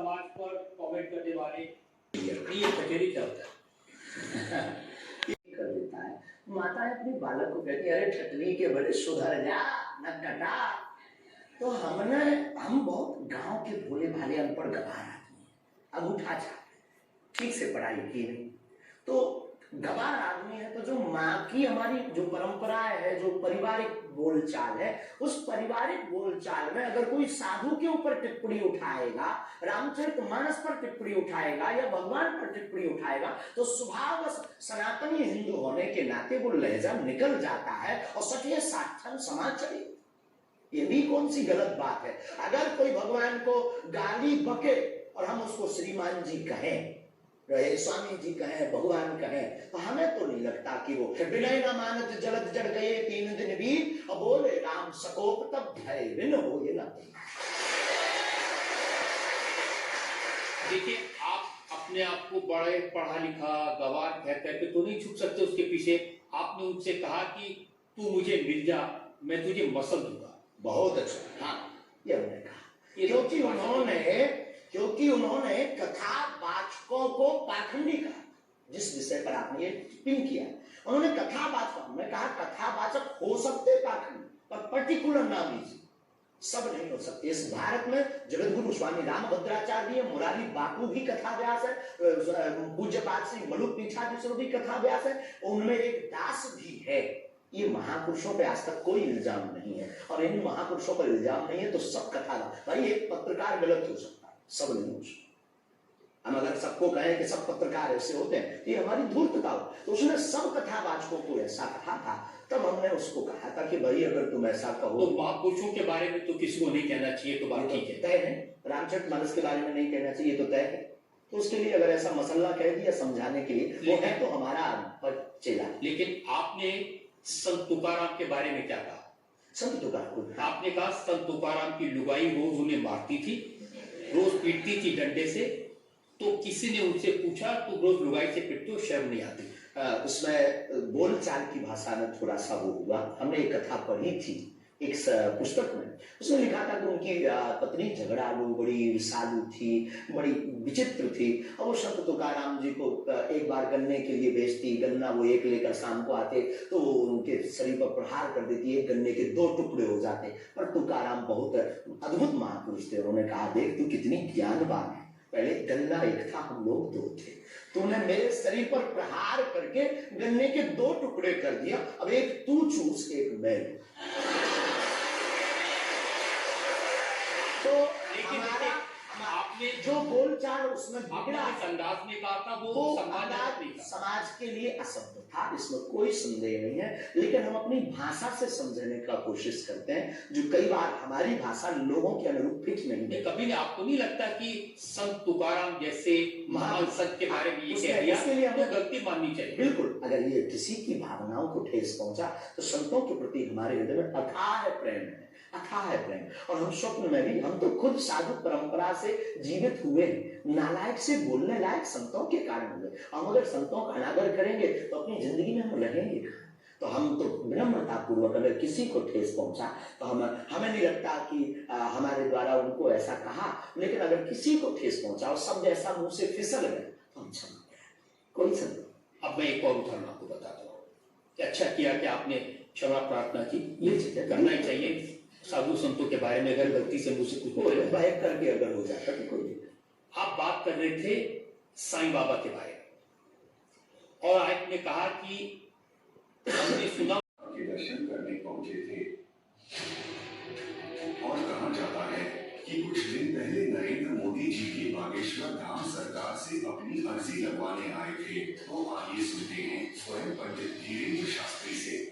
समाज पर कमेंट करने वाले ये कचेरी क्या होता है? कर देता है। माता अपने बालक को कहती है, अरे ठटनी के बड़े सुधर जा न डटा। तो हम बहुत गांव के भोले भाले अनपढ़ गवार आदमी हैं। अब उठा चाहते ठीक से पढ़ाई की नहीं, तो गवार आदमी है, तो जो माँ की हमारी जो परंपरा है, जो पारिवारिक बोलचाल है, उस पारिवारिक बोलचाल में अगर कोई साधु के ऊपर टिप्पणी उठाएगा, रामचरितमानस पर टिप्पणी उठाएगा या भगवान पर टिप्पणी उठाएगा, तो स्वभाव सनातनी हिंदू होने के नाते वो लहजा निकल जाता है और सचमुच साक्षात समाज चले। ये भी कौन सी गलत बात है? अगर कोई भगवान को गाली बके और हम उसको श्रीमान जी कहें, स्वामी जी कहें, भगवान कहें, तो हमें तो नहीं लगता कि वो विनय न मानत जलद जड़ गए 3 दिन बीत, और बोले राम सकोप तब भय विन हो ये ना। देखिए, आप अपने आप को बड़े पढ़ा लिखा गवार कह करके तो नहीं छुप सकते उसके पीछे। आपने उनसे कहा कि तू मुझे मिल जा, मैं तुझे मसल दूंगा। बहुत अच्छा, हाँ, ये उन्होंने कहा, क्योंकि उन्होंने कथावाचकों को पाखंडी कहा। जिस विषय पर आपने ये टिप्पणी किया, उन्होंने कथावाचक में कहा कथावाचक हो सकते पाखंडी, पर पर्टिकुलर नाम लीजिए, सब नहीं हो सकते। इस भारत में जगतगुरु स्वामी रामभद्राचार्य, मुरारी बापू भी कथा व्यास है, पूज्यपाद सिंह मलुक पीठाधीश्वर भी कथा व्यास है, उनमें एक दास भी है। ये महापुरुषों पे आज तक कोई इल्जाम नहीं है, और इन महापुरुषों पर इल्जाम नहीं है तो सब कथा भाई, एक पत्रकार गलत हो सकता है, सब नहीं हो सकता। हम अगर सबको कहें कि सब पत्रकार ऐसे होते हैं, तो ये हमारी धूर्तता हो। तो उसने सब कथावाचकों को ऐसा कहा था, तब हमने उसको कहा था कि भाई अगर तुम ऐसा कहो तो महापुरुषों के बारे में तो किसी को नहीं कहना चाहिए, तो बात ठीक है, तय है। रामचरितमानस के बारे में नहीं कहना चाहिए तो तय है। तो उसके लिए अगर ऐसा मसला कह दिया समझाने के लिए, वो है तो हमारा चेला। लेकिन आपने संत तुकाराम के बारे में क्या कहा? संत तुकाराम, आपने कहा संत तुकाराम की लुगाई रोज उन्हें मारती थी, रोज पीटती थी डंडे से। तो किसी ने उनसे पूछा तो रोज लुगाई से पीटते हो, शर्म नहीं आती? उसमें बोलचाल की भाषा में थोड़ा सा वो हुआ। हमने एक कथा पढ़ी थी एक पुस्तक में, उसमें लिखा था कि उनकी पत्नी झगड़ालू, बड़ी विषालु थी, बड़ी विचित्र थी, और वो संत तुकाराम जी को एक बार गन्ने के लिए भेजती, गन्ना वो एक लेकर शाम को आते तो उनके शरीर पर प्रहार कर देती, एक गन्ने के 2 टुकड़े हो जाते। पर तुकाराम बहुत अद्भुत महापुरुष थे, उन्होंने कहा देख तू कितनी ज्ञानवान है, पहले गन्ना एक था, हम लोग 2 थे, तूने मेरे शरीर पर प्रहार करके गन्ने के 2 टुकड़े कर दिया, अब एक तू चूस एक मैं। तो हमारा आपने जो बोलचाल उसमें बिगड़ा, अंदाज में कहा था वो समाज के लिए अशब्द था, इसमें कोई संदेह नहीं है। लेकिन हम अपनी भाषा से समझने का कोशिश करते हैं, जो कई बार हमारी भाषा लोगों के अनुरूप फिट नहीं है। कभी आपको नहीं लगता कि संत तुकाराम जैसे महान संत के बारे में ये कह दिया, उसके लिए हमें गलती माननी चाहिए? बिल्कुल, अगर ये किसी की भावनाओं को ठेस पहुंचा तो संतों के प्रति हमारे हृदय में अथाह प्रेम है, अथाह प्रेम। और हम स्वप्न में भी, हम तो खुद साधु परंपरा से जीवित हुए, नालायक से बोलने लायक संतों के कारण हुए। हम अगर संतों का अनादर करेंगे तो अपनी जिंदगी में हम रहेंगे। तो हम तो विनम्रता पूर्वक अगर किसी को ठेस पहुंचा तो हमें नहीं लगता कि हमारे द्वारा उनको ऐसा कहा, लेकिन अगर किसी को ठेस पहुंचा और सब जैसा मुंह से फिसल गए तो हम क्षमा करें, कोई संदेह। अब मैं एक और उदाहरण आपको बताता हूँ। अच्छा किया कि आपने क्षमा प्रार्थना की, ये चीजें करना ही चाहिए साधु संतों के बारे में। अगर गलती से मुझसे कुछ बाइक करके अगर हो जाता तो कोई। आप बात कर रहे थे साईं बाबा के बारे में, और आपने कहा कि हमने सुना के दर्शन करने पहुंचे थे, और कहा जाता है कि कुछ दिन पहले नरेंद्र मोदी जी के बागेश्वर धाम सरकार से अपनी अर्जी लगवाने आए थे। तो आइए सुनते हैं स्वयं पंडित धीरेन्द्र शास्त्री से।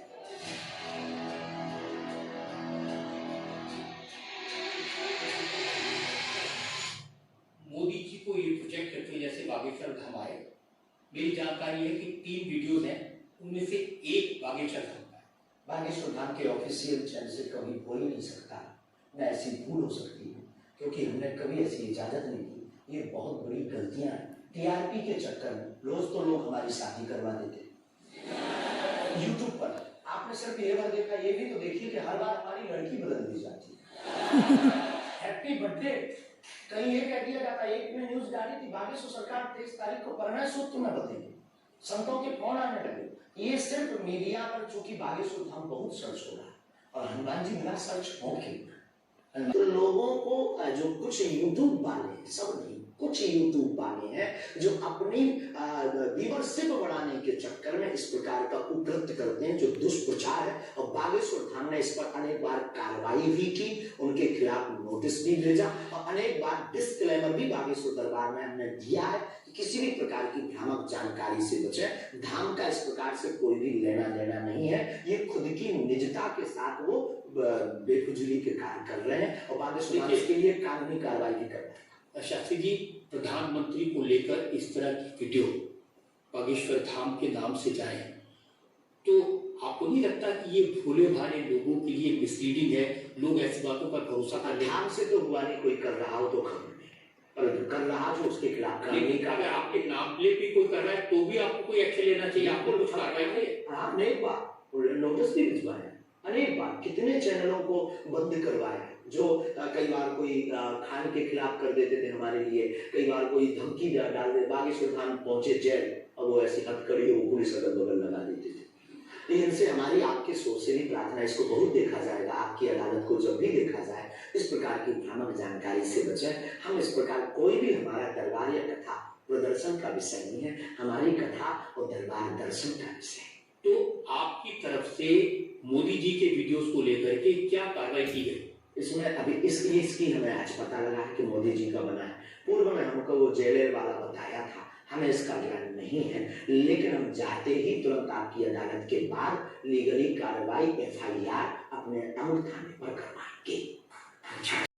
मोदी जी को ये प्रोजेक्ट करते जैसे बागेश्वर धाम आए। मेरी जानकारी है कि 3 वीडियोस हैं, उनमें से एक बागेश्वर धाम का है। बागेश्वर धाम के ऑफिशियल चैनल से कभी बोल नहीं सकता, न ऐसी भूल हो सकती है, क्योंकि हमने कभी ऐसी इजाजत नहीं दी। ये बहुत बड़ी गलतियां हैं। टीआरपी के चक्कर में रोज तो लोग हमारी शादी करवा देते यूट्यूब पर। आपने सिर्फ ये बार देखा, ये भी तो देखिए कि हर बार हमारी लड़की बदल दी जाती है। हैप्पी बर्थडे कहीं ये कह दिया जाता, एक में न्यूज डाली थी बागेश्वर सरकार 23 तारीख को परिणय सूत्र में बदलेंगे, संतों के फोन आने लगे। ये सिर्फ मीडिया पर, चूंकि बागेश्वर धाम बहुत सर्च हो रहा है और हनुमान जी बिना सर्च होंगे। तो लोगों को जो कुछ यूट्यूब वाले, सब नहीं, कुछ यूट्यूब वाले हैं जो अपनी व्यूअरशिप बढ़ाने के चक्कर में इस प्रकार का उपलब्ध करते हैं जो दुष्प्रचार है। और बागेश्वर धाम ने इस पर अनेक बार कार्रवाई भी की, उनके खिलाफ नोटिस भी भेजा और अनेक बार डिस्क्लेमर भी बागेश्वर दरबार में हमने दिया है कि किसी भी प्रकार की भ्रामक जानकारी से बचें। धाम का इस प्रकार से कोई भी लेना देना नहीं है, ये खुद की निजता के साथ वो बेफुजली के कार्य कर रहे हैं और बागेश्वर धाम इसके लिए कानूनी कार्रवाई भी कर रहे हैं। शास्त्री जी, प्रधानमंत्री को लेकर इस तरह की वीडियो बागेश्वर धाम के नाम से जाए तो आपको नहीं लगता कि ये भोले भाले लोगों के लिए मिसलीडिंग है? लोग ऐसी बातों पर भरोसा कर रहे हैं। धाम से तो हुआ नहीं, कोई कर रहा हो तो खबर नहीं, पर कर रहा जो उसके खिलाफ कानूनी अगर आपके नाम प्लेट भी कोई कर रहा है तो भी आपको कोई एक्शन लेना चाहिए, आपको कुछ कार्रवाई करे। आपने एक बार नोटिस भी भिजवाया, अनेक बार कितने चैनलों को बंद करवाया, जो कई बार कोई खान के खिलाफ कर देते थे हमारे लिए, कई बार कोई धमकी डाल दे, बागेश्वर धाम पहुंचे जेल और वो ऐसी हथकड़ी हो पुलिस अगल बगल लगा देते थे। लेकिन इनसे हमारी आपके सोच से भी प्रार्थना, इसको बहुत देखा जाएगा, आपकी अदालत को जब भी देखा जाए इस प्रकार की भ्रामक जानकारी से बचें। हम इस प्रकार कोई भी हमारा दरबार या कथा प्रदर्शन का विषय नहीं है, हमारी कथा और दरबार दर्शन का विषय है। तो आपकी तरफ से मोदी जी के वीडियोस को लेकर के क्या कार्रवाई की गई? इसमें अभी इसकी हमें आज पता लगा है कि मोदी जी का बना है। पूर्व में हमको वो जेलर वाला बताया था, हमें इसका ज्ञान नहीं है, लेकिन हम जाते ही तुरंत आपकी अदालत के बाद लीगली कार्रवाई FIR अपने अमर थाने पर करवाएंगे।